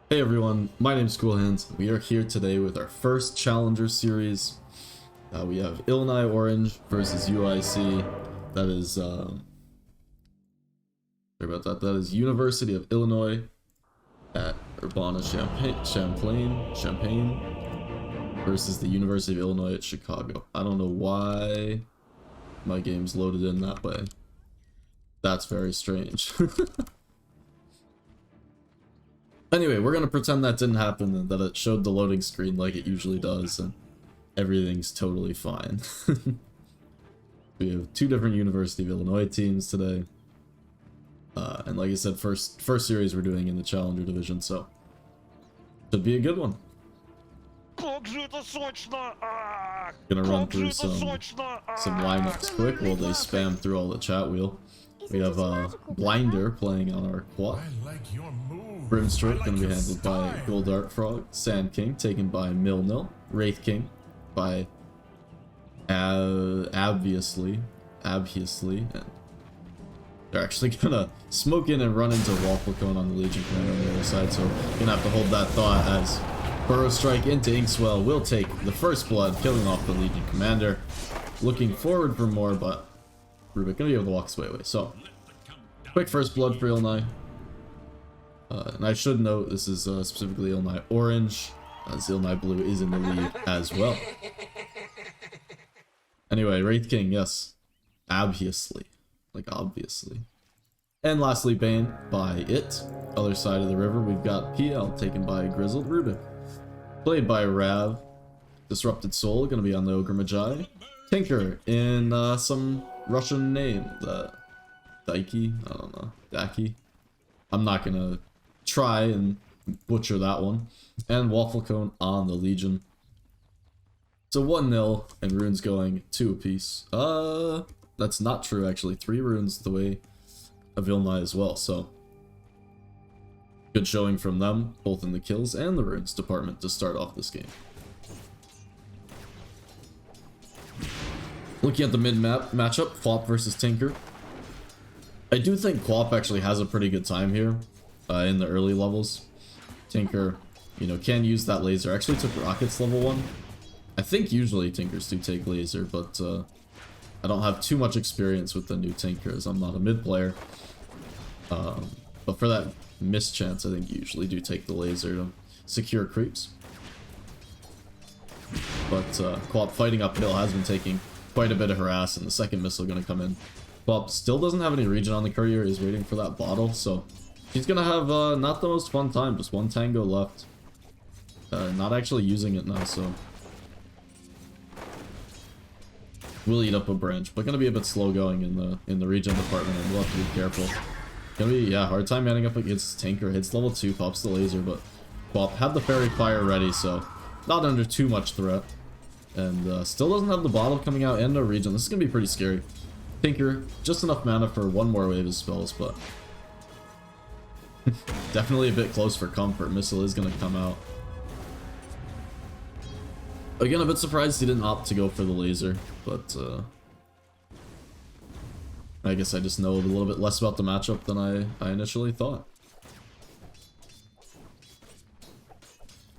Hey everyone, my name is CoolHands. We are here today with our first Challenger series. We have Illni Orange versus UIC. That is, sorry about that. That is University of Illinois at Urbana-Champaign versus the University of Illinois at Chicago. I don't know why my game's loaded in that way. That's very strange. Anyway, we're gonna pretend that didn't happen and that it showed the loading screen like it usually does, and everything's totally fine. We have two different University of Illinois teams today, and like I said, first series we're doing in the Challenger division, so should be a good one. Gonna run through some lineups quick while they spam through all the chat wheel. We have Blinder playing on our quad. Brimstrike gonna be handled by Gold Art Frog. Sand King taken by Milnil. Wraith King by obviously. And they're actually gonna smoke in and run into Waffle Cone on the Legion Commander on the other side, so you're gonna have to hold that thought as Burrow Strike into Inkswell will take the first blood, killing off the Legion Commander. Looking forward for more, but Rubik gonna be able to walk his way away. So, quick first blood for Illni. And I should note this is specifically Illni Orange, as Illni Blue is in the lead as well. Anyway, Wraith King, yes. Obviously. Like, obviously. And lastly, Bane by It. Other side of the river, we've got PL taken by Grizzled Rubik. Played by Rav. Disrupted Soul, gonna be on the Ogre Magi. Tinker in some Russian name. Daiki? I don't know. Daki? I'm not gonna try and butcher that one. And Waffle Cone on the Legion. So 1-0, and runes going 2 apiece. That's not true actually. 3 runes the way of Illni as well, so good showing from them, both in the kills and the runes department to start off this game. Looking at the mid-map matchup, Quap versus Tinker. I do think Quap actually has a pretty good time here in the early levels. Tinker, you know, can use that laser. Actually took Rockets level 1. I think usually Tinkers do take laser, but I don't have too much experience with the new Tinker as I'm not a mid player. But for that mischance, I think you usually do take the laser to secure creeps. But Quap fighting uphill has been taking quite a bit of harass, and the second missile going to come in. Quap still doesn't have any regen on the courier, he's waiting for that bottle, so he's gonna have not the most fun time, just 1 tango left. Not actually using it now, so we'll eat up a branch, but gonna be a bit slow going in the regen department, and we'll have to be careful. Gonna be, yeah, hard time manning up against Tinker. Hits level 2, pops the laser, but Quap had the Fairy Fire ready, so not under too much threat. And still doesn't have the bottle coming out and no regen. This is gonna be pretty scary. Tinker, just enough mana for 1 more wave of spells, but definitely a bit close for comfort. Missile is going to come out. Again, a bit surprised he didn't opt to go for the laser, but I guess I just know a little bit less about the matchup than I initially thought.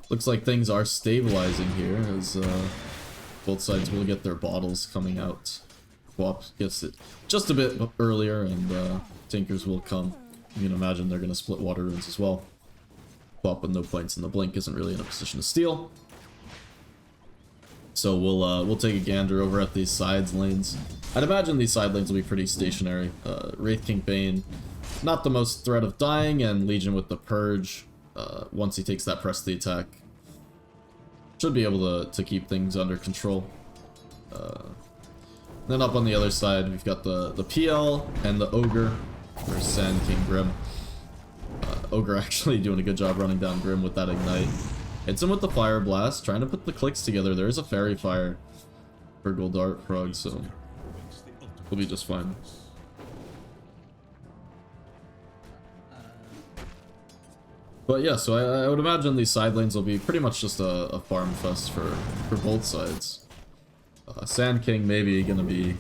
Looks like things are stabilizing here as both sides will get their bottles coming out. Quap gets it just a bit earlier, and Tinkers will come. You can imagine they're going to split water runes as well. Quap with no points in the blink isn't really in a position to steal. So we'll take a gander over at these sides lanes. I'd imagine these side lanes will be pretty stationary. Wraith King Bane, not the most threat of dying, and Legion with the Purge. Once he takes that press the attack, should be able to keep things under control. Then up on the other side, we've got the PL and the Ogre versus Sand King Grim. Ogre actually doing a good job running down Grim with that Ignite. Hits him with the Fire Blast, trying to put the clicks together. There is a Fairy Fire for Gold Art Frog, so we'll be just fine. But yeah, so I would imagine these side lanes will be pretty much just a farm fest for both sides. Sand King maybe gonna be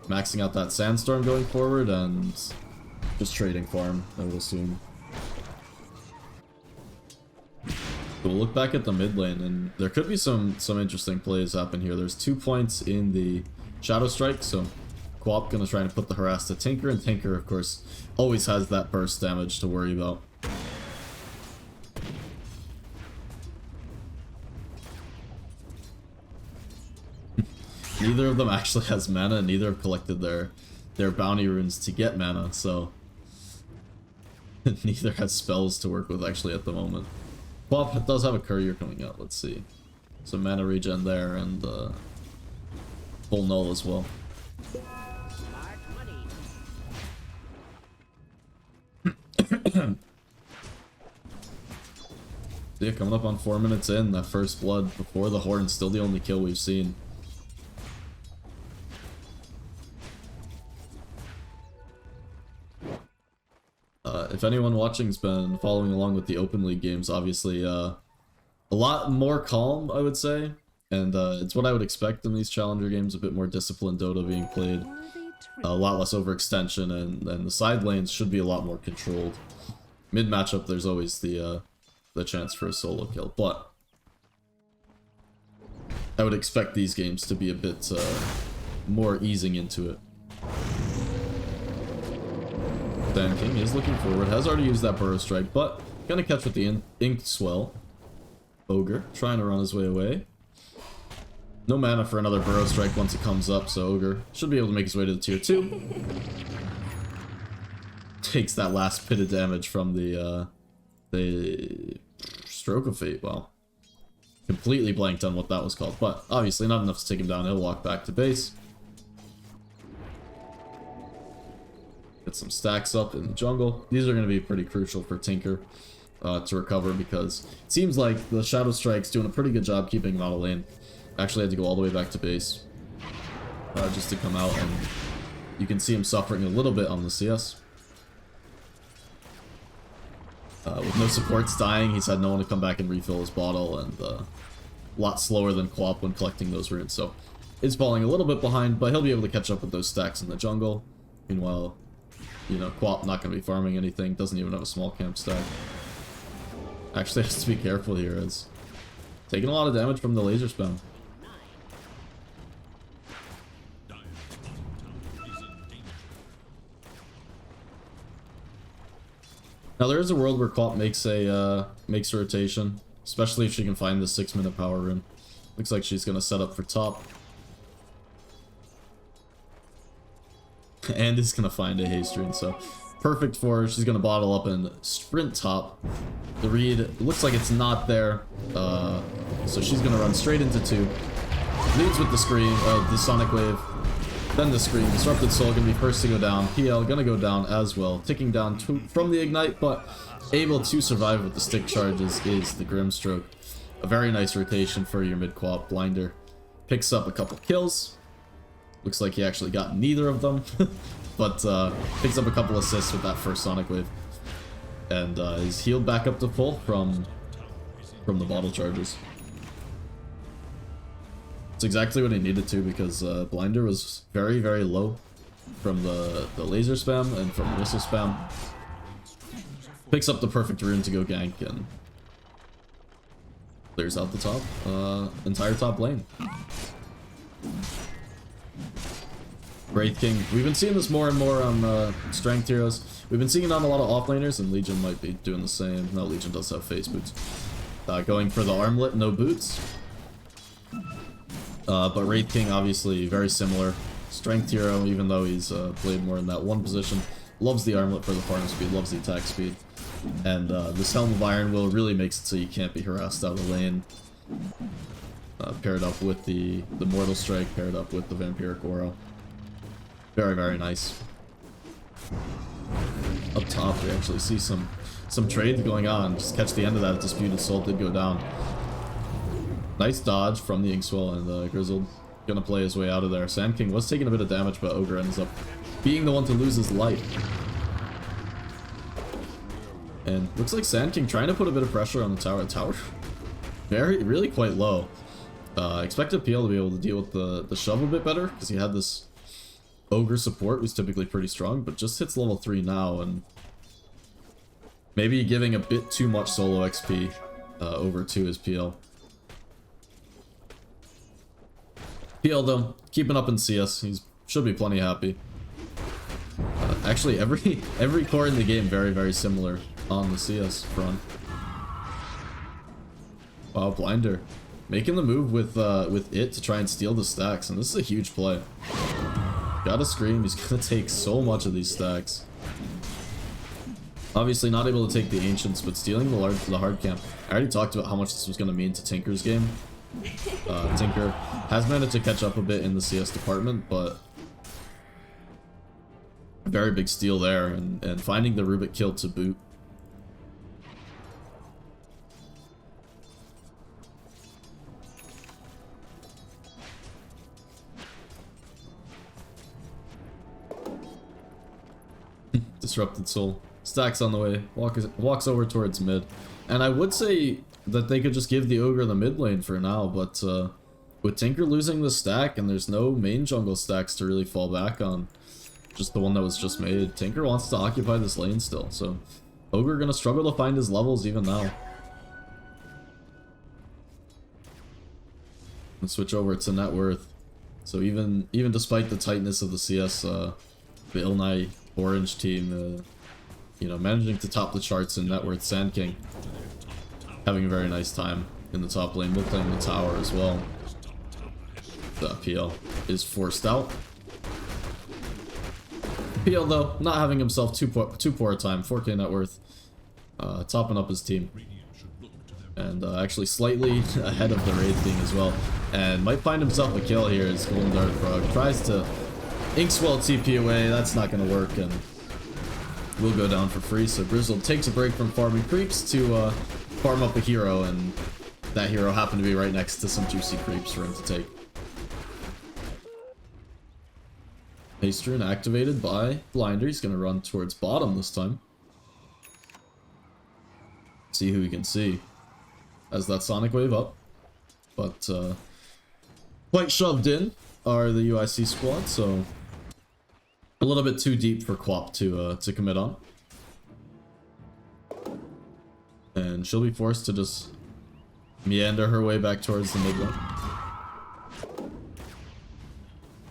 maxing out that Sandstorm going forward and just trading farm, I would assume. We'll look back at the mid lane, and there could be some interesting plays happen here. There's 2 points in the Shadow Strike, so Quap gonna try and put the harass to Tinker, and Tinker, of course, always has that burst damage to worry about. Neither of them actually has mana, and neither have collected their bounty runes to get mana, so neither has spells to work with actually at the moment. Quap does have a courier coming out, let's see. Some mana regen there, and full null as well. Yeah, coming up on 4 minutes in, that first blood before the horn, still the only kill we've seen. If anyone watching's been following along with the Open League games, obviously a lot more calm, I would say. And it's what I would expect in these Challenger games, a bit more disciplined Dota being played. A lot less overextension, and the side lanes should be a lot more controlled. Mid matchup, there's always the chance for a solo kill, but I would expect these games to be a bit more easing into it. Sand King is looking forward, has already used that Burrow Strike, but gonna catch with the Inked Swell. Ogre trying to run his way away. No mana for another Burrow Strike once it comes up, so Ogre should be able to make his way to the tier 2. Takes that last bit of damage from the Stroke of Fate. Well, completely blanked on what that was called, but obviously not enough to take him down. He'll walk back to base. Get some stacks up in the jungle. These are going to be pretty crucial for Tinker to recover, because it seems like the Shadow Strike's doing a pretty good job keeping him out of lane. Actually had to go all the way back to base just to come out, and you can see him suffering a little bit on the CS. With no supports dying, he's had no one to come back and refill his bottle, and a lot slower than Quap when collecting those runes. So it's falling a little bit behind, but he'll be able to catch up with those stacks in the jungle. Meanwhile, you know, Quap not going to be farming anything, doesn't even have a small camp stack. Actually has to be careful here, as taking a lot of damage from the laser spam. Now there is a world where Quap makes a rotation, especially if she can find the 6-minute power rune. Looks like she's gonna set up for top. And is gonna find a haste rune, so perfect for her. She's gonna bottle up and sprint top. The read looks like it's not there, so she's gonna run straight into 2. Leads with the scream, the Sonic Wave. Then the scream. Disrupted Soul gonna be first to go down. PL gonna go down as well. Ticking down from the Ignite, but able to survive with the stick charges is the Grimstroke. A very nice rotation for your mid-Quap. Blinder picks up a couple kills. Looks like he actually got neither of them. But picks up a couple assists with that first Sonic Wave. And is healed back up to full from the bottle charges. It's exactly what he needed to, because Blinder was very, very low from the laser spam and from missile spam. Picks up the perfect rune to go gank and clears out the top, entire top lane. Wraith King. We've been seeing this more and more on strength heroes. We've been seeing it on a lot of offlaners, and Legion might be doing the same. No, Legion does have face boots. Going for the armlet, no boots. But Wraith King, obviously, very similar. Strength hero, even though he's played more in that one position. Loves the armlet for the farm speed, loves the attack speed. And this Helm of Iron Will really makes it so you can't be harassed out of lane. Paired up with the Mortal Strike, paired up with the Vampiric Aura. Very, very nice. Up top, we actually see some trades going on. Just catch the end of that. Disputed Soul did go down. Nice dodge from the Inkswell, and Grizzled gonna play his way out of there. Sand King was taking a bit of damage, but Ogre ends up being the one to lose his life. And looks like Sand King trying to put a bit of pressure on the tower. Tower really quite low. Expected PL to be able to deal with the shove a bit better, because he had this Ogre support, who's typically pretty strong, but just hits level 3 now, and maybe giving a bit too much solo XP over to his PL. PL though, keeping up in CS. He should be plenty happy. Actually, every core in the game very similar on the CS front. Wow, Blinder making the move with it to try and steal the stacks, and this is a huge play. Gotta scream, he's gonna take so much of these stacks. Obviously not able to take the Ancients, but stealing the hard camp. I already talked about how much this was gonna mean to Tinker's game. Tinker has managed to catch up a bit in the CS department, but very big steal there, and finding the Rubik kill to boot. Disrupted Soul. Stacks on the way. Walks over towards mid. And I would say that they could just give the Ogre the mid lane for now, but with Tinker losing the stack and there's no main jungle stacks to really fall back on, just the one that was just made, Tinker wants to occupy this lane still, so Ogre gonna struggle to find his levels even now. And switch over to net worth. So even despite the tightness of the CS, the Illni orange team, you know, managing to top the charts in net worth. Sand King having a very nice time in the top lane, will claim the tower as well. The PL is forced out. PL though, not having himself too poor a time. 4K net worth, topping up his team, and actually slightly ahead of the raid thing as well, and might find himself a kill here as Golden Dart Frog tries to Inkswell TP away. That's not going to work, and will go down for free. So Grizzled takes a break from farming creeps to farm up a hero, and that hero happened to be right next to some juicy creeps for him to take. Haste Rune activated by Blinder. He's going to run towards bottom this time. See who he can see as that Sonic Wave up. But quite shoved in are the UIC squad, so a little bit too deep for Quap to commit on. And she'll be forced to just meander her way back towards the mid lane.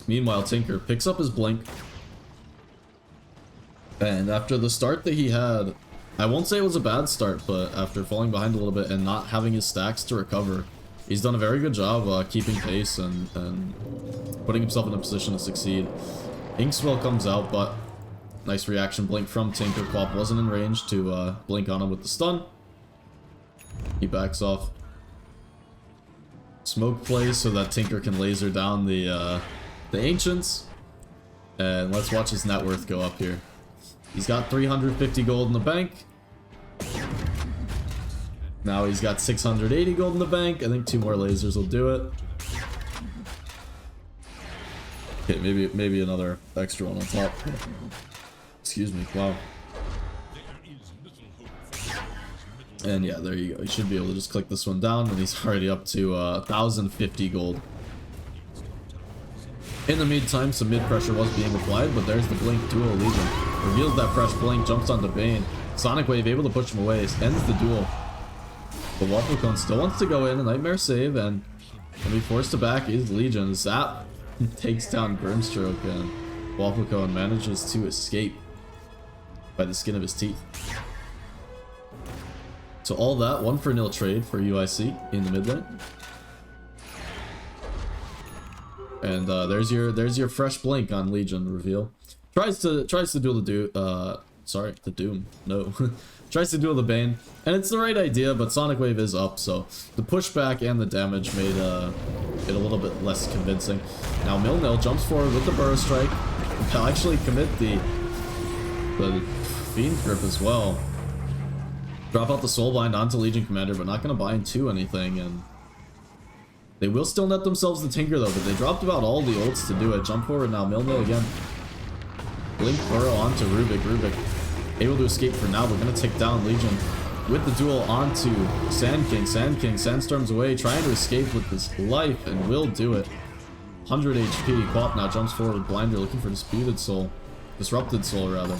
Meanwhile, Tinker picks up his blink. And after the start that he had, I won't say it was a bad start, but after falling behind a little bit and not having his stacks to recover, he's done a very good job keeping pace and putting himself in a position to succeed. Inkswell comes out, but nice reaction blink from Tinker. Quap wasn't in range to blink on him with the stun. He backs off. Smoke plays so that Tinker can laser down the Ancients. And let's watch his net worth go up here. He's got 350 gold in the bank. Now he's got 680 gold in the bank. I think 2 more lasers will do it. Okay, maybe another extra one on top. Excuse me. Wow. And yeah, there you go. You should be able to just click this one down, and he's already up to 1,050 gold. In the meantime, some mid pressure was being applied, but there's the blink duel. Legion reveals that fresh blink, jumps onto Bane. Sonic Wave able to push him away, ends the duel. But Waffle Cone still wants to go in, a nightmare save, and be forced to back is Legion. Zap takes down Grimstroke, and Waffle Cone manages to escape by the skin of his teeth. So all that, 1-for-0 trade for UIC in the mid lane. And there's your fresh blink on Legion reveal. Tries to duel the Doom. No. Tries to duel the Bane, and it's the right idea, but Sonic Wave is up, so the pushback and the damage made it a little bit less convincing. Now Milnil jumps forward with the Burrow Strike. He'll actually commit the Fiend Grip as well. Drop out the Soulbind onto Legion Commander, but not going to bind to anything, and they will still net themselves the Tinker though, but they dropped about all the ults to do it. Jump forward now, Milnil again. Blink Burrow onto Rubik. Rubik able to escape for now, but gonna take down Legion with the duel onto Sand King. Sand King sandstorms away, trying to escape with his life, and will do it. 100 HP. Quap now jumps forward with Blinder, looking for Disrupted Soul rather.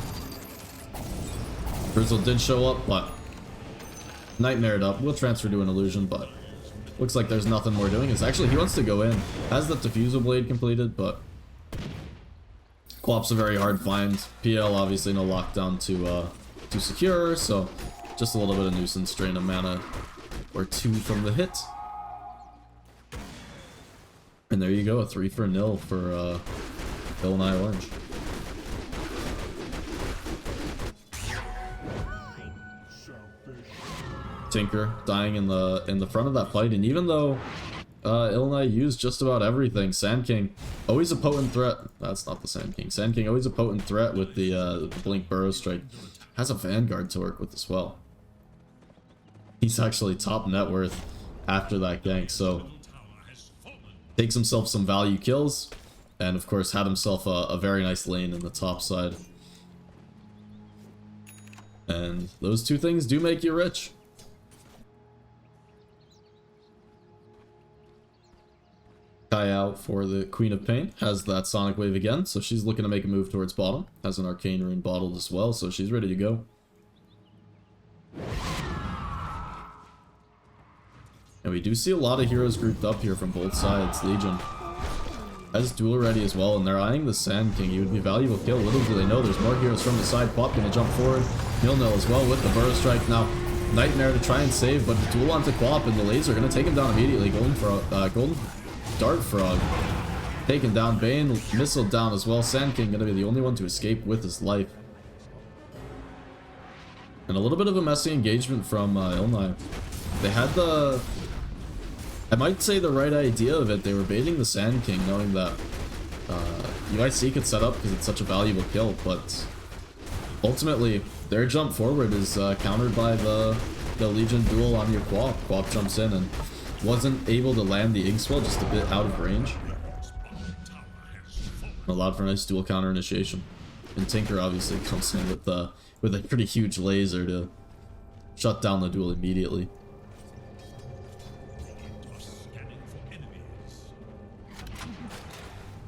Grizzle did show up, but Nightmared up. We'll transfer to an illusion, but looks like there's nothing more doing. It's actually, he wants to go in. Has the diffusal blade completed, but Quap's a very hard find. PL obviously no lockdown to secure, so just a little bit of nuisance, drain of mana or 2 from the hit. And there you go, a 3-0 for Illni Orange. Tinker dying in the front of that fight, and even though Illni used just about everything, Sand King always a potent threat. That's not the Sand King. Sand King always a potent threat with the Blink Burrow Strike. Has a Vanguard to work with as well. He's actually top net worth after that gank, so takes himself some value kills, and of course had himself a very nice lane in the top side. And those two things do make you rich. Kai out for the Queen of Pain, has that Sonic Wave again, so she's looking to make a move towards bottom. Has an Arcane Rune bottled as well, so she's ready to go. And we do see a lot of heroes grouped up here from both sides. Legion has duel ready as well, and they're eyeing the Sand King. He would be a valuable kill. Little do they know there's more heroes from the side. Pop gonna jump forward. Nil as well with the Burrow Strike. Now, Nightmare to try and save, but the duel onto Quap and the laser gonna take him down immediately. Golden Dart Frog taken down. Bane missile down as well. Sand King gonna be the only one to escape with his life. And a little bit of a messy engagement from Illni. They had the... I might say the right idea of it. They were baiting the Sand King, knowing that UIC could set up because it's such a valuable kill, but ultimately their jump forward is countered by the Legion duel on your Quap. Quap jumps in and wasn't able to land the Ig Swell, just a bit out of range. Allowed for a nice dual counter initiation. And Tinker obviously comes in with a pretty huge laser to shut down the duel immediately.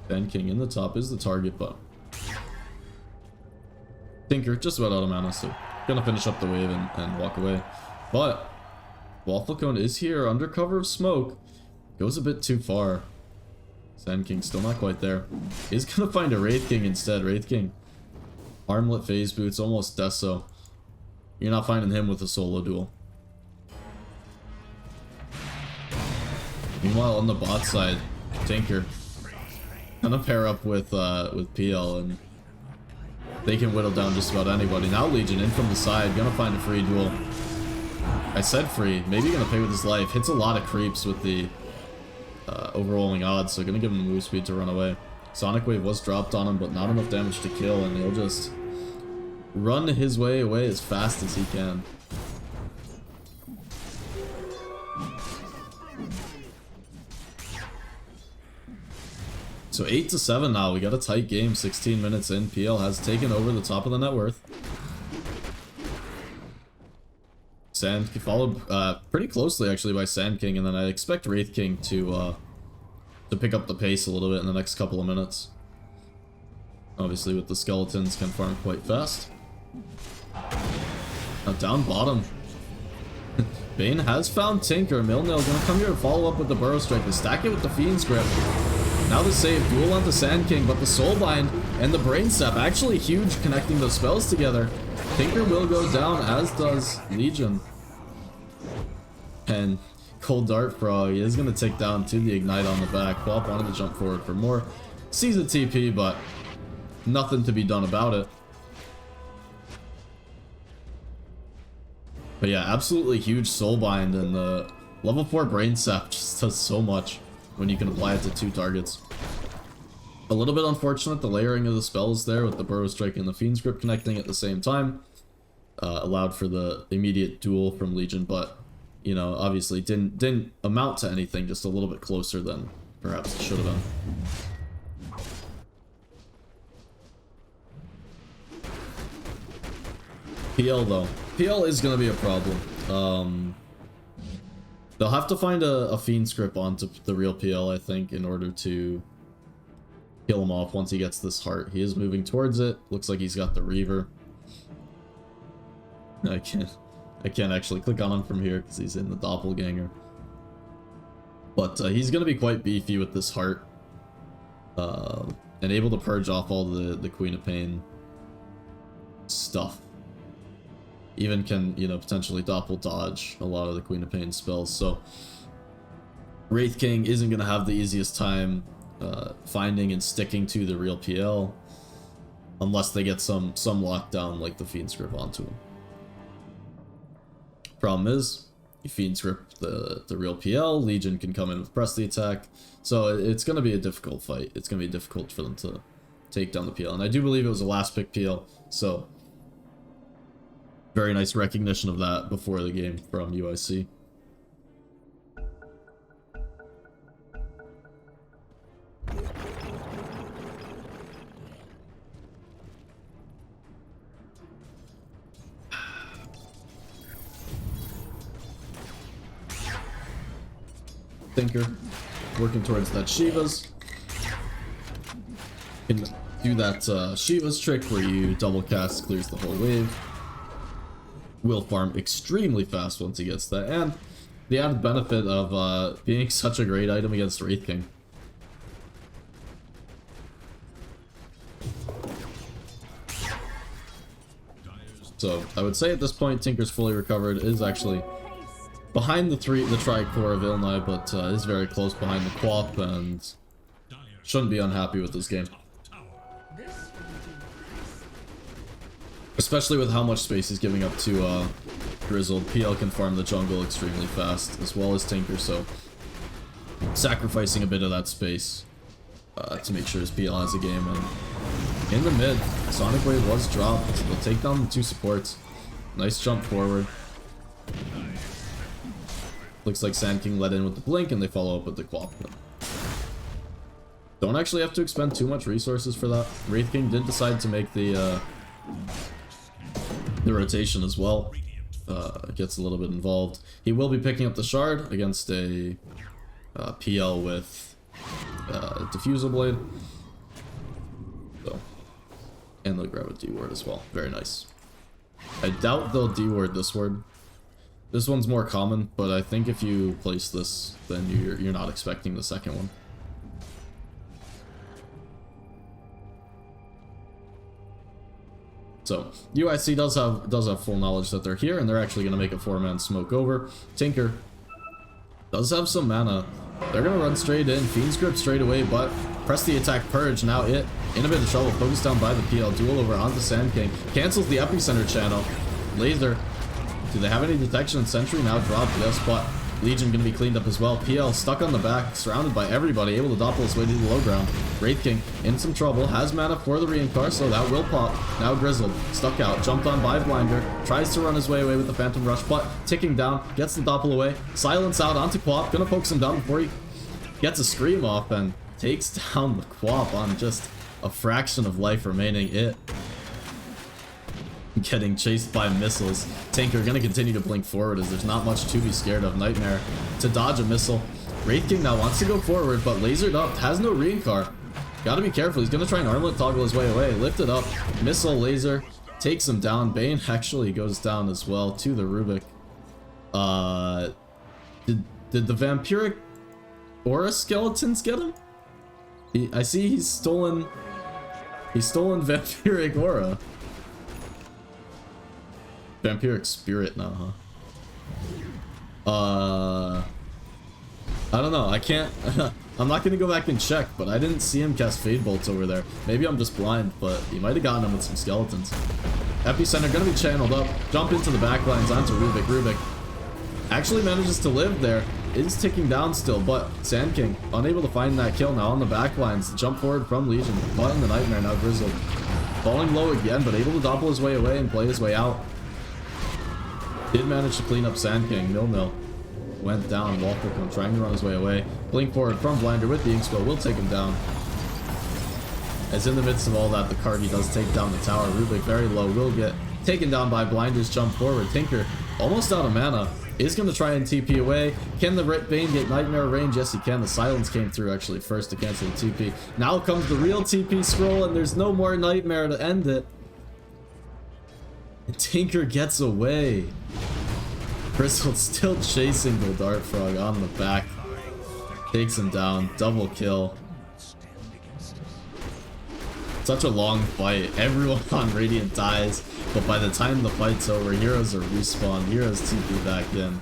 Sand King in the top is the target, but Tinker just about out of mana, so gonna finish up the wave and walk away. But Waffle Cone is here under cover of smoke. Goes a bit too far. Sand King still not quite there. He's gonna find a Wraith King instead. Wraith King. Armlet phase boots, almost Deso. You're not finding him with a solo duel. Meanwhile, on the bot side, Tinker gonna pair up with PL, and they can whittle down just about anybody. Now Legion in from the side, gonna find a free duel. I said free, maybe gonna pay with his life. Hits a lot of creeps with the overwhelming odds, so gonna give him the move speed to run away. Sonic Wave was dropped on him, but not enough damage to kill, and he'll just run his way away as fast as he can. So 8-7 now, we got a tight game, 16 minutes in. PL has taken over the top of the net worth. Sand followed pretty closely actually by Sand King, and then I expect Wraith King to pick up the pace a little bit in the next couple of minutes. Obviously with the skeletons can farm quite fast. Now down bottom. Bane has found Tinker. Milnil gonna come here and follow up with the Burrow Strike to stack it with the Fiend's Grip. Now the save, duel onto Sand King, but the Soulbind and the Brain Sap actually huge connecting those spells together. Tinker will go down, as does Legion. And Cold Dart Frog is going to take down to the Ignite on the back. Quap wanted to jump forward for more. Sees a TP, but nothing to be done about it. But yeah, absolutely huge Soulbind, and the level 4 Brain Sap just does so much when you can apply it to 2 targets. A little bit unfortunate, the layering of the spells there with the Burrow Strike and the Fiend's Grip connecting at the same time. Allowed for the immediate duel from Legion, but, you know, obviously didn't amount to anything, just a little bit closer than perhaps it should have been. PL though. PL is going to be a problem. They'll have to find a Fiend's Grip onto the real PL, I think, in order to kill him off once he gets this heart. He is moving towards it. Looks like he's got the Reaver. I I can't actually click on him from here because he's in the doppelganger. But he's going to be quite beefy with this heart. And able to purge off all the Queen of Pain stuff. Even can, you know, potentially doppel dodge a lot of the Queen of Pain spells. So Wraith King isn't going to have the easiest time finding and sticking to the real PL unless they get some lockdown like the Fiend's Grip onto him. Problem is, you Fiend's Grip the real PL, Legion can come in with press the attack, so it's going to be a difficult fight. It's going to be difficult for them to take down the PL, and I do believe it was a last pick PL, so very nice recognition of that before the game from UIC. Tinker working towards that Shiva's. Can do that Shiva's trick where you double cast, clears the whole wave. Will farm extremely fast once he gets that, and the added benefit of being such a great item against Wraith King. So I would say at this point Tinker's fully recovered, is actually behind the tri-core of Illni, but is very close behind the Quap and shouldn't be unhappy with this game. Especially with how much space he's giving up to Grizzled. PL can farm the jungle extremely fast, as well as Tinker, so sacrificing a bit of that space to make sure his PL has a game. And in the mid, Sonic Wave was dropped. They'll take down the two supports. Nice jump forward. Looks like Sand King let in with the blink, and they follow up with the Quap. Don't actually have to expend too much resources for that. Wraith King did decide to make the rotation as well. Gets a little bit involved. He will be picking up the shard against a PL with Diffusal Blade. So, and they'll grab a D-ward as well. Very nice. I doubt they'll D-ward this ward. This one's more common, but I think if you place this, then you're not expecting the second one. So UIC does have full knowledge that they're here, and they're actually going to make a 4-man smoke over. Tinker does have some mana. They're going to run straight in. Fiend's Grip straight away, but press the attack purge. Now it in a bit of trouble. Focused down by the PL. Duel over onto Sand King. Cancels the epicenter channel. Laser. Do they have any detection? Sentry now dropped. Yes, but Legion going to be cleaned up as well. PL stuck on the back, surrounded by everybody, able to doppel his way to the low ground. Wraith King in some trouble, has mana for the Reincar, so that will pop. Now Grizzled, stuck out, jumped on by Blinder, tries to run his way away with the Phantom Rush, but ticking down, gets the doppel away. Silence out onto Quap, gonna focus him down before he gets a scream off and takes down the Quap on just a fraction of life remaining. It getting chased by missiles. Tinker gonna continue to blink forward as there's not much to be scared of. Nightmare to dodge a missile. Wraith King now wants to go forward, but lasered up, has no Reincar. Gotta be careful, he's gonna try and armlet toggle his way away. Lifted up, missile, laser, takes him down. Bane actually goes down as well to the Rubik. Did the Vampiric Aura skeletons get him? I see he's stolen Vampiric Aura. Vampiric Spirit now, huh? I don't know. I can't. I'm not gonna go back and check, but I didn't see him cast Fade Bolts over there. Maybe I'm just blind, but he might have gotten him with some skeletons. Epicenter gonna be channeled up. Jump into the backlines onto Rubik. Rubik actually manages to live there. Is ticking down still, but Sand King unable to find that kill now on the backlines. Jump forward from Legion. Caught in the Nightmare now. Grizzled falling low again, but able to doppel his way away and play his way out. Did manage to clean up Sand King. Nil. Went down. Walker trying to run his way away. Blink forward from Blinder with the Ink Spell. Will take him down. As in the midst of all that, the Kargi does take down the tower. Rubik very low. Will get taken down by Blinder's jump forward. Tinker almost out of mana. Is going to try and TP away. Can the Bane get Nightmare range? Yes, he can. The silence came through actually first to cancel the TP. Now comes the real TP scroll, and there's no more Nightmare to end it. And Tinker gets away. Bristle's still chasing the Dart Frog on the back. Takes him down. Double kill. Such a long fight. Everyone on Radiant dies. But by the time the fight's over, heroes are respawned. Heroes TP back in.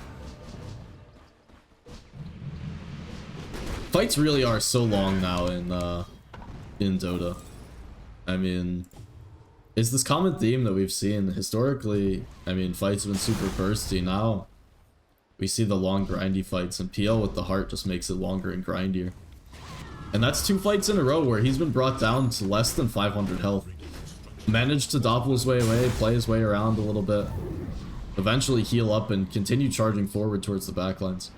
Fights really are so long now in Dota. I mean, it's this common theme that we've seen historically. I mean, fights have been super bursty. Now we see the long grindy fights, and PL with the heart just makes it longer and grindier. And that's 2 fights in a row where he's been brought down to less than 500 health. Managed to doppel his way away, play his way around a little bit, eventually heal up and continue charging forward towards the backlines.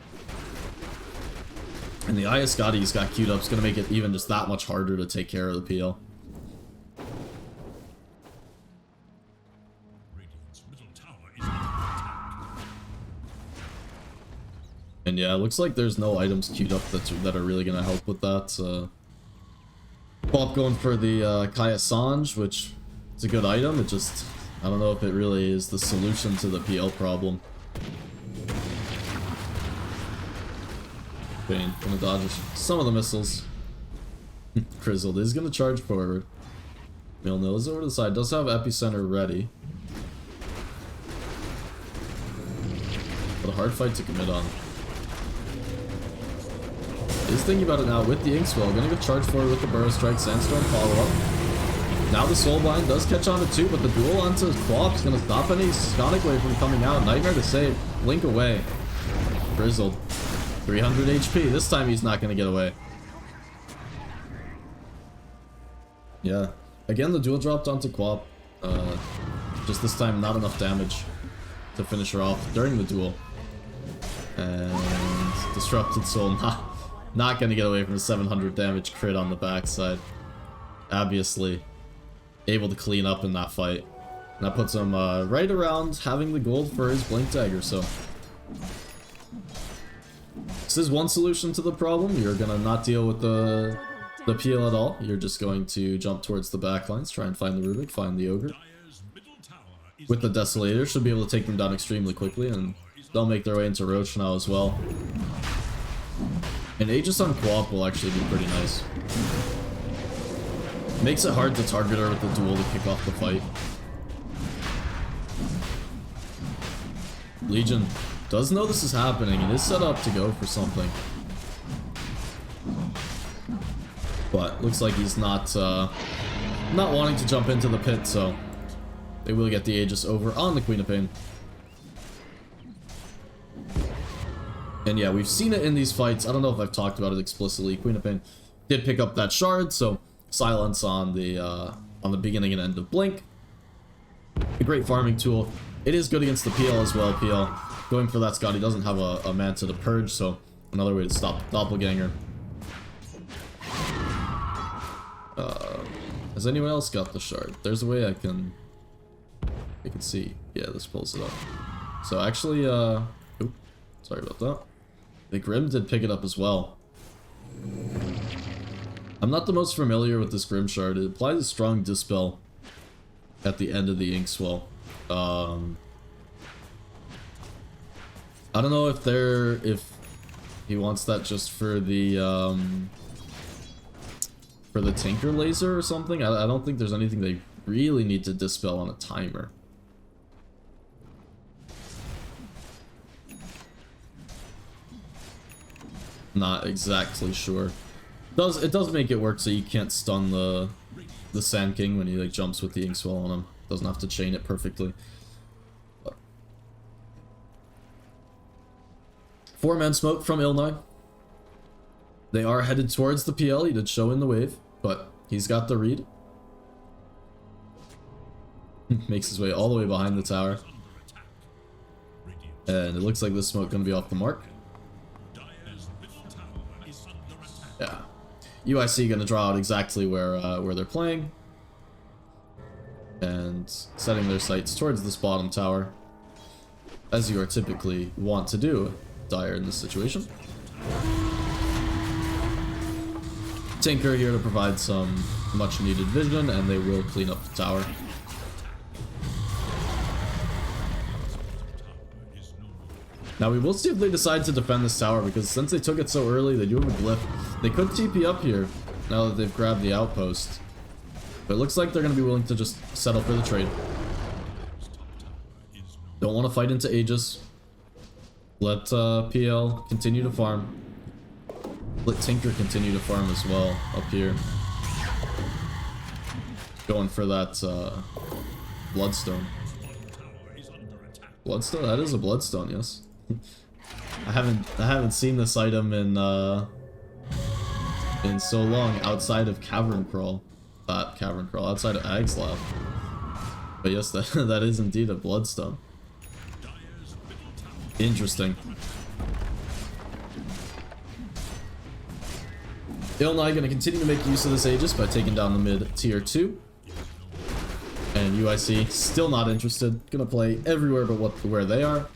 And the Iascati he's got queued up is going to make it even just that much harder to take care of the PL. And yeah, it looks like there's no items queued up that are really going to help with that. Pop going for the Kaya Sanj, which is a good item. It just, I don't know if it really is the solution to the PL problem. Bane gonna dodge some of the missiles. Grizzled is gonna charge forward. Milnil is over to the side. Does have epicenter ready. But a hard fight to commit on. Is thinking about it now with the Inkswell. Gonna go charge forward with the Burrow Strike. Sandstorm follow up. Now the Soulblind does catch on to 2, but the duel onto Quap is gonna stop any Sonic Wave from coming out. Nightmare to save. Blink away. Grizzled. 300 HP. This time he's not going to get away. Yeah. Again, the duel dropped onto Quap. Just this time, not enough damage to finish her off during the duel. And Disrupted Soul not going to get away from a 700 damage crit on the backside. Obviously, able to clean up in that fight. And that puts him right around having the gold for his Blink Dagger, so... This is one solution to the problem. You're gonna not deal with the PL at all. You're just going to jump towards the backlines, try and find the Rubik, find the Ogre. With the Desolator, should be able to take them down extremely quickly, and they'll make their way into Roach now as well. And Aegis on Quap will actually be pretty nice. Makes it hard to target her with the duel to kick off the fight. Legion does know this is happening and is set up to go for something. But looks like he's not wanting to jump into the pit, so they will get the Aegis over on the Queen of Pain. And yeah, we've seen it in these fights. I don't know if I've talked about it explicitly. Queen of Pain did pick up that shard, so silence on the beginning and end of Blink. A great farming tool. It is good against the PL as well. PL going for that Scotty doesn't have a Manta to purge, so another way to stop the Doppelganger. Has anyone else got the shard? There's a way I can see. Yeah, this pulls it up. So actually, oop, sorry about that. The Grim did pick it up as well. I'm not the most familiar with this Grim shard. It applies a strong dispel at the end of the Inkswell. I don't know if he wants that just for the Tinker Laser or something. I don't think there's anything they really need to dispel on a timer. Not exactly sure. It does make it work so you can't stun the Sand King when he like jumps with the Inkswell on him. Doesn't have to chain it perfectly. But 4-man smoke from Illni. They are headed towards the PL. He did show in the wave, but he's got the read. Makes his way all the way behind the tower. And it looks like this smoke gonna be off the mark. Yeah. UIC gonna draw out exactly where they're playing. And setting their sights towards this bottom tower. As you are typically want to do, Dire, in this situation. Tinker here to provide some much needed vision, and they will clean up the tower. Now we will see if they decide to defend this tower, because since they took it so early, they do have a glyph. They could TP up here now that they've grabbed the outpost. But it looks like they're going to be willing to just settle for the trade. Don't want to fight into Aegis. Let PL continue to farm. Let Tinker continue to farm as well up here. Going for that Bloodstone. Bloodstone? That is a Bloodstone, yes. I haven't seen this item in so long outside of Cavern Crawl. Not Cavern Crawl, outside of Ag's Lab. But yes, that is indeed a Bloodstone. Interesting. Illni gonna continue to make use of this Aegis by taking down the mid tier 2. And UIC still not interested. Gonna play everywhere but where they are.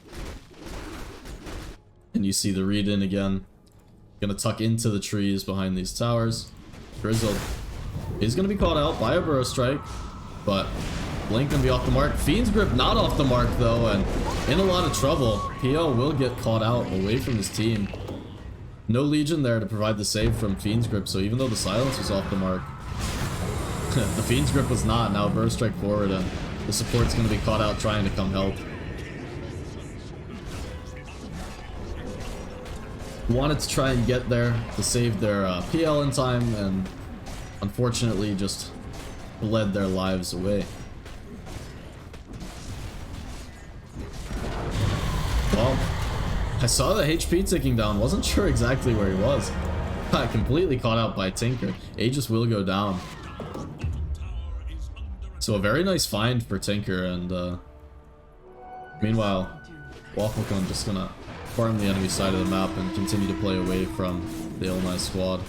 And you see the read in again. Gonna tuck into the trees behind these towers. Grizzled is gonna be caught out by a Burrow Strike, but Blink gonna be off the mark. Fiend's Grip not off the mark though, and in a lot of trouble. PL will get caught out away from his team. No Legion there to provide the save from Fiend's Grip, so even though the silence was off the mark, the Fiend's Grip was not. Now Burrow Strike forward, and the support's gonna be caught out trying to come help. Wanted to try and get there to save their PL in time, and unfortunately just bled their lives away. Well, I saw the HP ticking down, wasn't sure exactly where he was. Got completely caught out by Tinker. Aegis will go down. So a very nice find for Tinker, and meanwhile, Wafflecone just gonna farm the enemy side of the map and continue to play away from the Illni squad.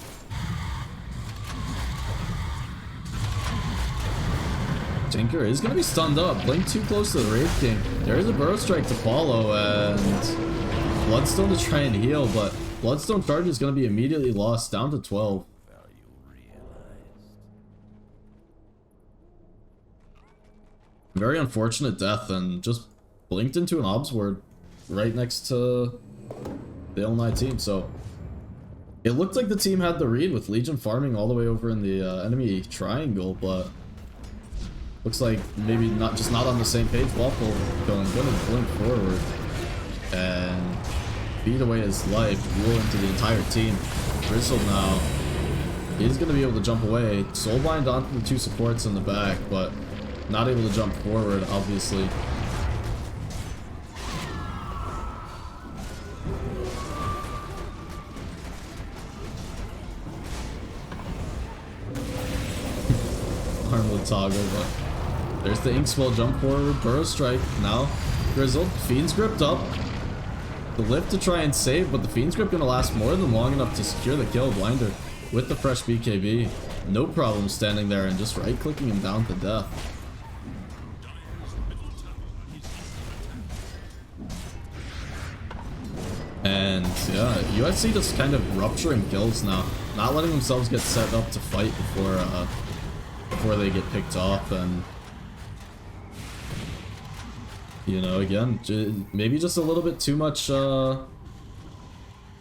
Tinker is going to be stunned up. Blink too close to the Wraith King. There is a Burrow Strike to follow, and Bloodstone to try and heal, but Bloodstone charge is going to be immediately lost, down to 12. Very unfortunate death, and just blinked into an Obs Ward right next to the Illni team. So it looked like the team had the read with Legion farming all the way over in the enemy triangle, but looks like maybe not on the same page. Waffle gonna blink forward and beat away his life, duel into the entire team. Grizzle now is gonna be able to jump away, soulbind onto the two supports in the back, but not able to jump forward, obviously. Armlet toggle, but there's the Inkswell jump forward, Burrow Strike. Now Grizzled, Fiend's Gripped up. The lift to try and save, but the Fiend's Grip gonna last more than long enough to secure the kill. Blinder with the fresh BKB. No problem standing there and just right-clicking him down to death. And yeah, UIC just kind of rupturing kills now. Not letting themselves get set up to fight before they get picked off, and you know, again, maybe just a little bit too much, or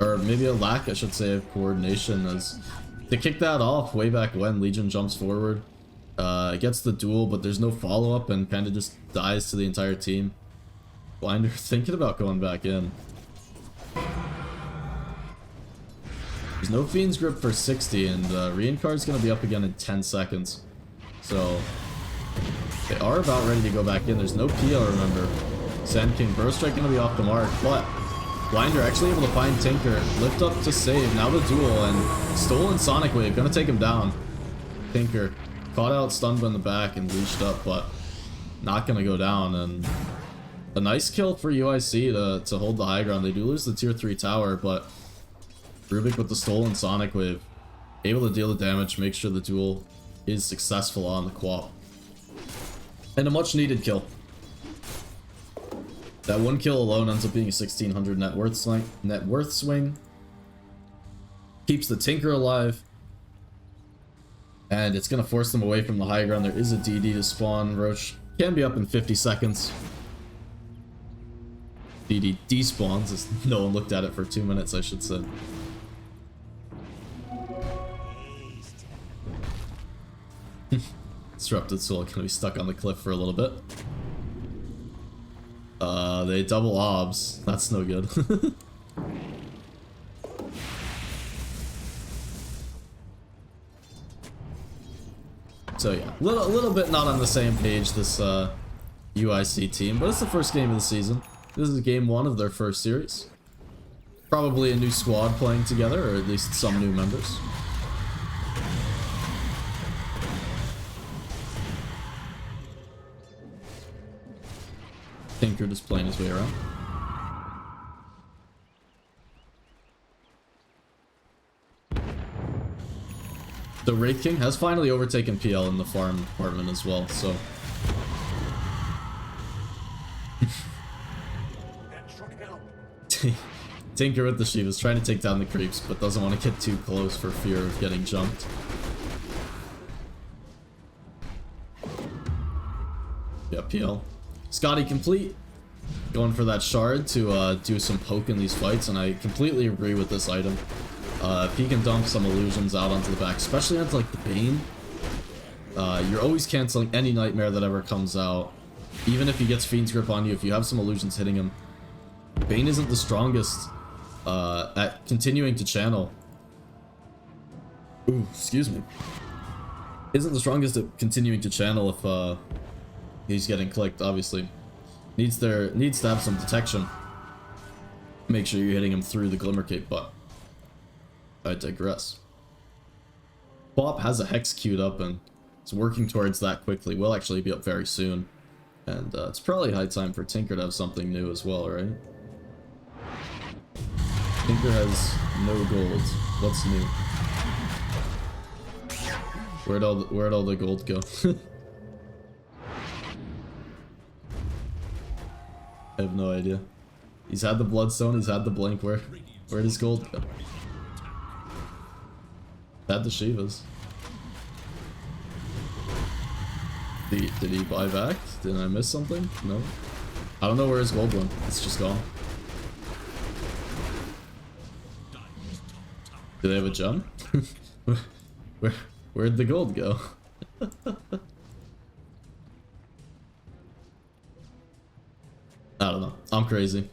maybe a lack, I should say, of coordination, as to kick that off way back when Legion jumps forward, gets the duel, but there's no follow-up and kind of just dies to the entire team. Blinder thinking about going back in. There's no Fiend's Grip for 60, and Reincar's gonna be up again in 10 seconds. So they are about ready to go back in. There's no PL, remember. Sand King, Burrow Strike gonna be off the mark, but Blinder actually able to find Tinker, lift up to save, now the duel, and stolen Sonic Wave, gonna take him down. Tinker caught out, stunned in the back, and leashed up, but not gonna go down, and a nice kill for UIC to hold the high ground. They do lose the tier 3 tower, but Rubik with the stolen Sonic Wave, able to deal the damage, make sure the duel is successful on the Quap. And a much needed kill. That one kill alone ends up being a 1600 net worth swing. Keeps the Tinker alive. And it's going to force them away from the high ground. There is a DD to spawn. Roach can be up in 50 seconds. DD despawns as no one looked at it for 2 minutes, I should say. Disrupted Soul gonna be stuck on the cliff for a little bit. They double obs. That's no good. So yeah, a little bit not on the same page, this UIC team, but it's the first game of the season. This is game 1 of their first series. Probably a new squad playing together, or at least some new members. Tinker just playing his way around. The Wraith King has finally overtaken PL in the farm department as well, so... Tinker with the Shiva is trying to take down the creeps, but doesn't want to get too close for fear of getting jumped. Yeah, PL. Scotty complete. Going for that shard to do some poke in these fights, and I completely agree with this item. If he can dump some illusions out onto the back, especially onto like the Bane, you're always canceling any nightmare that ever comes out. Even if he gets Fiend's Grip on you, if you have some illusions hitting him, Bane isn't the strongest at continuing to channel. Ooh, excuse me. Isn't the strongest at continuing to channel if he's getting clicked, obviously. Needs to have some detection. Make sure you're hitting him through the Glimmer Cape, but I digress. Bop has a Hex queued up and is working towards that quickly. Will actually be up very soon. And it's probably high time for Tinker to have something new as well, right? Tinker has no gold. What's new? Where'd all the gold go? I have no idea. He's had the Bloodstone, he's had the Blink. Where'd his gold go? Had the Shivas. Did he buy back? Did I miss something? No. I don't know where his gold went. It's just gone. Do they have a gem? Where'd the gold go? I don't know. I'm crazy.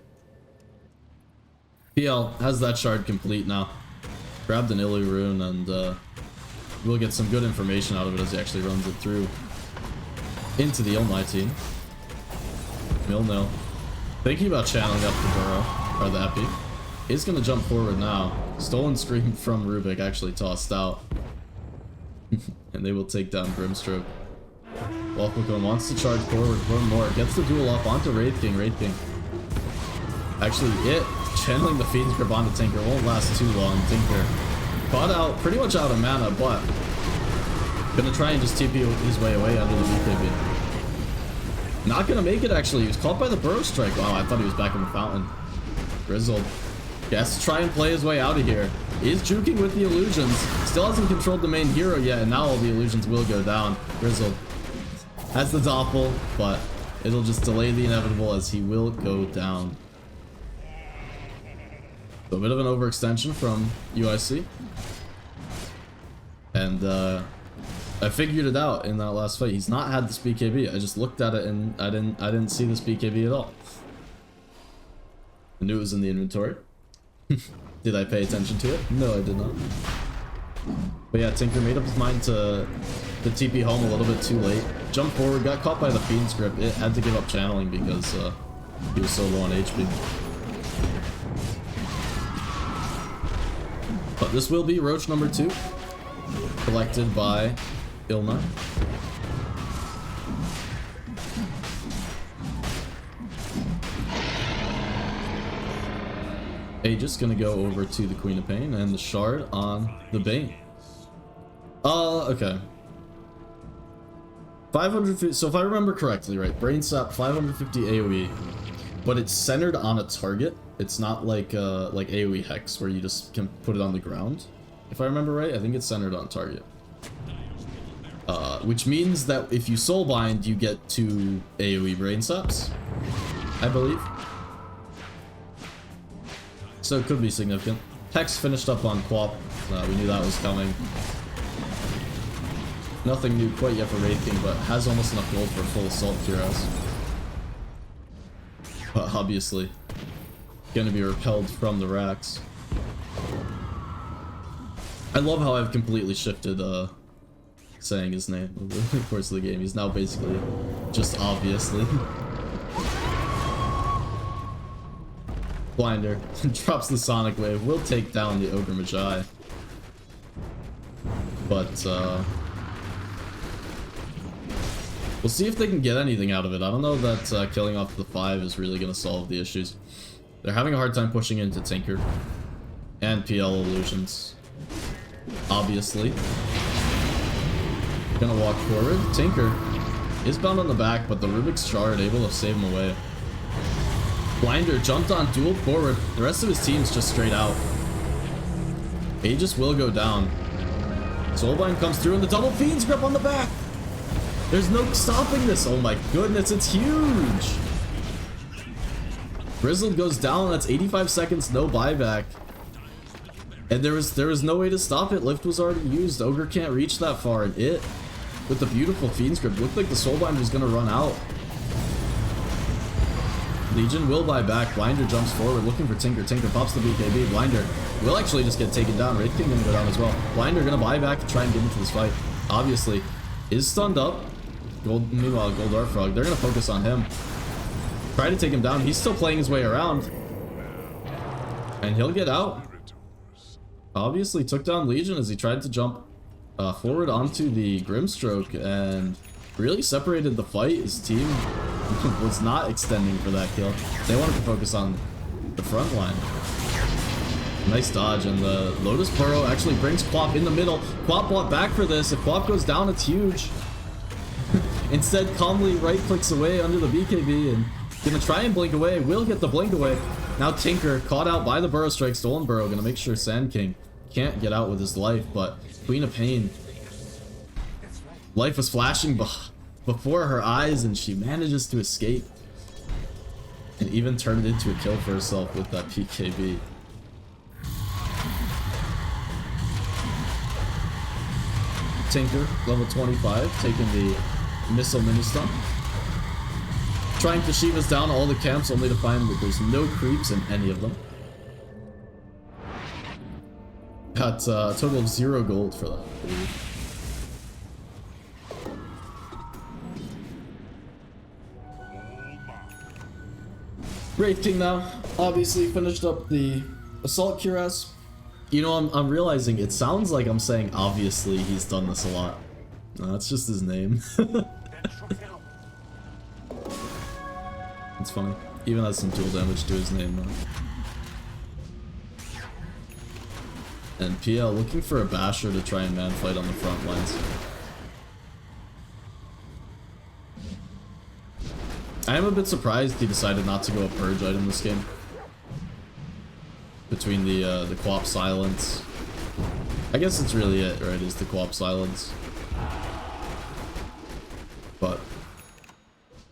PL has that shard complete now. Grabbed an Illni rune and we'll get some good information out of it as he actually runs it through into the Illni team. Nil. Thinking about channeling up the Burrow, or the Epi. He's gonna jump forward now. Stolen Scream from Rubik actually tossed out. And they will take down Grimstroke. Wolfmacone wants to charge forward one more. Gets the duel off onto Wraith King. Actually, channeling the Fiend's Grip onto Tinker won't last too long. Tinker caught out, pretty much out of mana, but gonna try and just TP his way away under the BKB. Not gonna make it, actually. He was caught by the Burrow Strike. Wow, I thought he was back in the fountain. Grizzled. He has to try and play his way out of here. He is juking with the illusions. Still hasn't controlled the main hero yet, and now all the illusions will go down. Grizzled has the Doppel, but it'll just delay the inevitable as he will go down. So a bit of an overextension from UIC. And I figured it out in that last fight. He's not had this BKB. I just looked at it and I didn't see this BKB at all. I knew it was in the inventory. Did I pay attention to it? No, I did not. But yeah, Tinker made up his mind to TP home a little bit too late. Jumped forward, got caught by the Fiend's Grip. It had to give up channeling because he was so low on HP. But this will be Roach number 2, collected by Illni. Aegis gonna go over to the Queen of Pain and the shard on the Bane. Okay. 550. So if I remember correctly, right, Brain Sap 550 AoE, but it's centered on a target. It's not like AoE Hex where you just can put it on the ground. If I remember right, I think it's centered on target. Which means that if you Soulbind, you get 2 AoE Brain Saps, I believe. So it could be significant. Hex finished up on Quap. We knew that was coming. Nothing new quite yet for Wraith King, but has almost enough gold for a full assault cuirass. But obviously, gonna be repelled from the racks. I love how I've completely shifted saying his name over the course of the game. He's now basically just obviously. Blinder drops the Sonic Wave. Will take down the Ogre Magi. But we'll see if they can get anything out of it. I don't know that killing off the 5 is really going to solve the issues. They're having a hard time pushing into Tinker and PL illusions. Obviously. Gonna walk forward. Tinker is bound on the back, but the Rubik's Shard able to save him away. Blinder jumped on, dual forward. The rest of his team's just straight out. Aegis will go down. Soulbind comes through and the double Fiend's Grip on the back. There's no stopping this. Oh my goodness, it's huge. Grizzled goes down. That's 85 seconds, no buyback. And there was no way to stop it. Lift was already used. Ogre can't reach that far, and it, with the beautiful Fiend's Grip, looked like the Soulbind was gonna run out. Legion will buy back. Blinder jumps forward, looking for Tinker. Tinker pops the BKB. Blinder will actually just get taken down. Wraith King gonna go down as well. Blinder gonna buy back and try and get into this fight. Obviously, is stunned up. Meanwhile, Goldar Frog, they're gonna focus on him. Try to take him down. He's still playing his way around. And he'll get out. Obviously took down Legion as he tried to jump forward onto the Grimstroke and really separated the fight. His team was not extending for that kill. They wanted to focus on the front line. Nice dodge, and the Lotus Burrow actually brings Quap in the middle. Quap bought back for this. If Quap goes down, it's huge. Instead, calmly right clicks away under the BKB and gonna try and blink away. Will get the blink away. Now Tinker caught out by the Burrow Strike. Stolen Burrow gonna make sure Sand King can't get out with his life, but Queen of Pain, life was flashing before her eyes and she manages to escape and even turned it into a kill for herself with that PKB. Tinker, level 25, taking the Missile Mini-Stun. Trying to Shiva's down all the camps only to find that there's no creeps in any of them. Got a total of 0 gold for that, I believe. Wraith King now, obviously finished up the Assault Cuirass. You know, I'm realizing it sounds like I'm saying obviously he's done this a lot. No, that's just his name. It's funny. Even has some dual damage to his name now. And PL looking for a basher to try and man fight on the front lines. I am a bit surprised he decided not to go a purge item this game. Between the Quap Silence. I guess it's really it, right? Is the Quap Silence. But,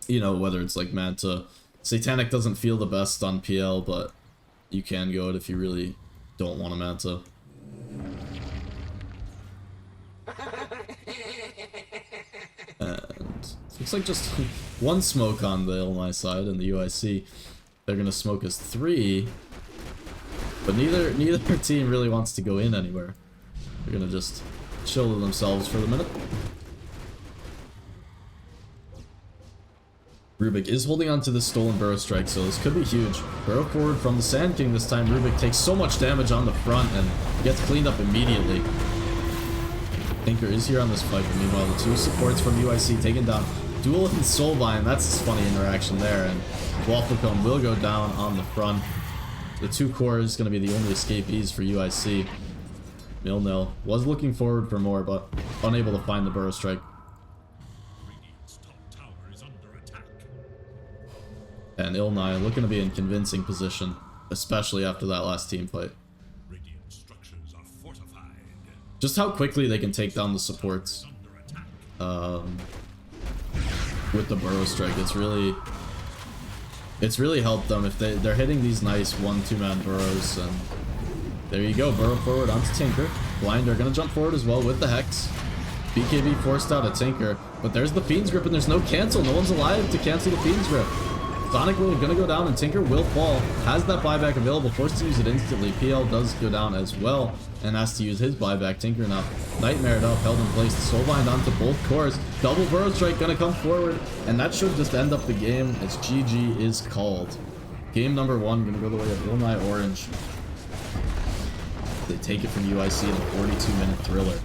you know, whether it's like Manta. Satanic doesn't feel the best on PL, but you can go it if you really don't want a Manta. And looks like just one smoke on the Illni side and the UIC. They're gonna smoke as 3, but neither team really wants to go in anywhere. They're gonna just chill to themselves for the minute. Rubik is holding on to this Stolen Burrow Strike, so this could be huge. Burrow forward from the Sand King this time. Rubik takes so much damage on the front and gets cleaned up immediately. Tinker is here on this fight, but meanwhile the 2 supports from UIC taken down. Duel and Soulbind, that's a funny interaction there, and Wafflecombe will go down on the front. The 2 core is going to be the only escapees for UIC. Milnil was looking forward for more, but unable to find the Burrow Strike. And Illni looking to be in convincing position, especially after that last team fight. Just how quickly they can take down the supports with the Burrow Strike. It's really It's really helped them if they're hitting these nice 1-2 man burrows, and there you go, burrow forward onto Tinker. Blind are gonna jump forward as well with the Hex. BKB forced out a Tinker, but there's the Fiend's Grip and there's no cancel. No one's alive to cancel the Fiend's Grip. Sonic will gonna go down and Tinker will fall. Has that buyback available, forced to use it instantly. PL does go down as well and has to use his buyback. Tinker now nightmared up, held in place. Soulbind onto both cores. Double Burrow Strike gonna come forward, and that should just end up the game as GG is called. Game number 1 gonna go the way of Illni Orange. They take it from UIC in a 42-minute thriller.